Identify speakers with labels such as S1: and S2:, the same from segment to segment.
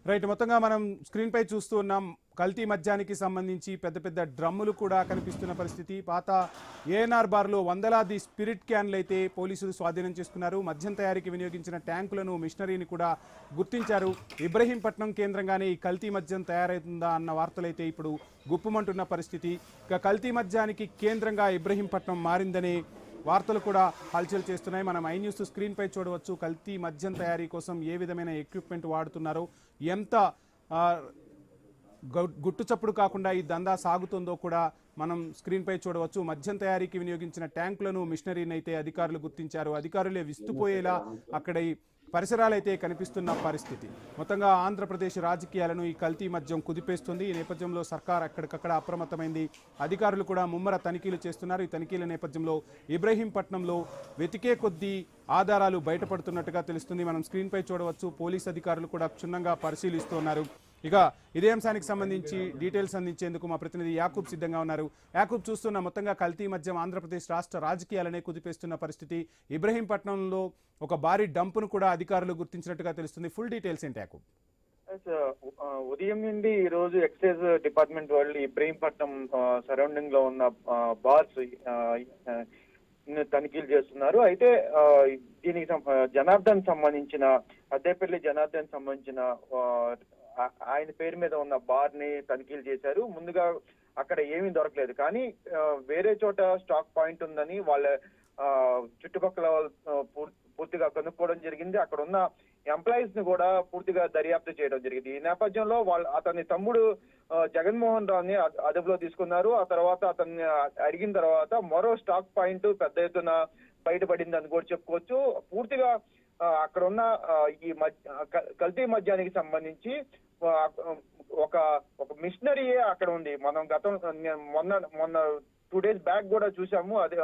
S1: Right మొత్తంగా మనం screen పై చూస్తూ ఉన్నాం కల్తీ మద్యానికి సంబంధించి పెద్ద పెద్ద డ్రమ్ములు కూడా కనిపిస్తున్న పరిస్థితి. పాత ఏఎన్ఆర్ బార్లో వందలాది స్పిరిట్ క్యాన్లు అయితే పోలీసులు స్వాధీనం చేసుకున్నారు. మద్యం తయారీకి వినియోగించిన ట్యాంకులను మిషనరీని కూడా గుర్తించారు. ఇబ్రహీంపట్నం కేంద్రంగానే ఈ కల్తీ మద్యం తయారవుతుందా అన్న వార్తలైతే ఇప్పుడు గుప్పుమంటున్న పరిస్థితి. ఇక కల్తీ మద్యానికి కేంద్రంగా ఇబ్రహీంపట్నం మారిందనే వార్తలు కూడా హల్చల్ చేస్తున్నాయి. మనం ఐ న్యూస్ స్క్రీన్ పై చూడవచ్చు. కల్తీ మద్యం తయారీ కోసం ఏ విధమైన ఎక్విప్మెంట్ వాడుతున్నారో, ఎంత గుట్టు చప్పుడు కాకుండా ఈ దందా సాగుతుందో కూడా మనం స్క్రీన్ పై చూడవచ్చు. మద్యం తయారీకి వినియోగించిన ట్యాంకులను మిషనరీని అయితే అధికారులు గుర్తించారు. అధికారులే విస్తుపోయేలా అక్కడ ఈ పరిసరాలైతే కనిపిస్తున్న పరిస్థితి. మొత్తంగా ఆంధ్రప్రదేశ్ రాజకీయాలను ఈ కల్తీ మద్యం కుదిపేస్తుంది. ఈ నేపథ్యంలో సర్కార్ అక్కడికక్కడ అప్రమత్తమైంది. అధికారులు కూడా ముమ్మర తనిఖీలు చేస్తున్నారు. ఈ తనిఖీల నేపథ్యంలో ఇబ్రహీంపట్నంలో వెతికే కొద్దీ ఆధారాలు బయటపడుతున్నట్టుగా తెలుస్తుంది. మనం స్క్రీన్ పై చూడవచ్చు. పోలీస్ అధికారులు కూడా క్షుణ్ణంగా పరిశీలిస్తున్నారు. ఇక ఇదే అంశానికి సంబంధించి డీటెయిల్స్ అందించేందుకు మా ప్రతినిధి యాకూబ్ సిద్ధంగా ఉన్నారు. యాకూబ్, చూస్తున్న మొత్తంగా కల్తీ మద్యం ఆంధ్రప్రదేశ్ రాష్ట్ర రాజకీయాలనే కుదిపేస్తున్న పరిస్థితి. ఇబ్రహీంపట్నంలో ఒక భారీ డంపును కూడా అధికారులు గుర్తించినట్టుగా తెలుస్తుంది. ఫుల్ డీటెయిల్స్ ఏంటి యాకూబ్?
S2: ఉదయం నుండి ఈ రోజు ఎక్సైజ్ డిపార్ట్మెంట్ వాళ్ళు ఇబ్రహీంపట్నం సరౌండింగ్ లో ఉన్న బార్స్ తనిఖీలు చేస్తున్నారు. అయితే దీనికి జనార్దన్ సంబంధించిన అద్దేపల్లి జనార్దన్ సంబంధించిన ఆయన పేరు మీద ఉన్న బార్ ని తనిఖీలు చేశారు. ముందుగా అక్కడ ఏమీ దొరకలేదు, కానీ వేరే చోట స్టాక్ పాయింట్ ఉందని వాళ్ళ చుట్టుపక్కల పూర్తిగా కనుక్కోవడం జరిగింది. అక్కడ ఉన్న ఎంప్లాయీస్ ని కూడా పూర్తిగా దర్యాప్తు చేయడం జరిగింది. ఈ నేపథ్యంలో అతని తమ్ముడు జగన్మోహన్ రావుని అదుపులో తీసుకున్నారు. ఆ తర్వాత అతన్ని అడిగిన తర్వాత మరో స్టాక్ పాయింట్ పెద్ద ఎత్తున బయటపడిందని కూడా చెప్పుకోవచ్చు. పూర్తిగా అక్కడ ఉన్న ఈ కల్తీ మద్యానికి సంబంధించి ఒక మిషనరీయే అక్కడ ఉంది. మనం మొన్న 2 days బ్యాక్ కూడా చూసాము. అది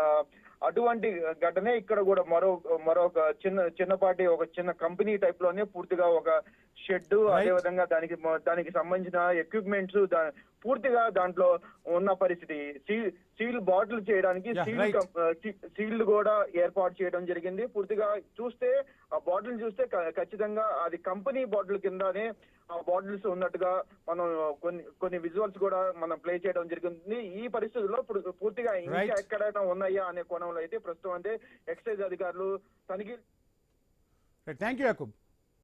S2: అటువంటి ఘటనే ఇక్కడ కూడా మరొక చిన్నపాటి ఒక చిన్న కంపెనీ టైప్ లోనే పూర్తిగా ఒక షెడ్, అదే విధంగా దానికి సంబంధించిన ఎక్విప్మెంట్స్ పూర్తిగా దాంట్లో ఉన్న పరిస్థితి. సీల్ బాటిల్ చేయడానికి సీల్ కూడా ఏర్పాటు చేయడం జరిగింది. పూర్తిగా చూస్తే ఆ బాటిల్ చూస్తే ఖచ్చితంగా అది కంపెనీ బాటిల్ కిందనే ఆ బాటిల్స్ ఉన్నట్టుగా మనం కొన్ని విజువల్స్ కూడా మనం ప్లే చేయడం జరిగింది. ఈ పరిస్థితుల్లో పూర్తిగా ఇంకా ఎక్కడైనా ఉన్నాయా అనే కోణంలో అయితే ప్రస్తుతం అంటే ఎక్సైజ్ అధికారులు తనిఖీ.
S1: Thank you Yakub.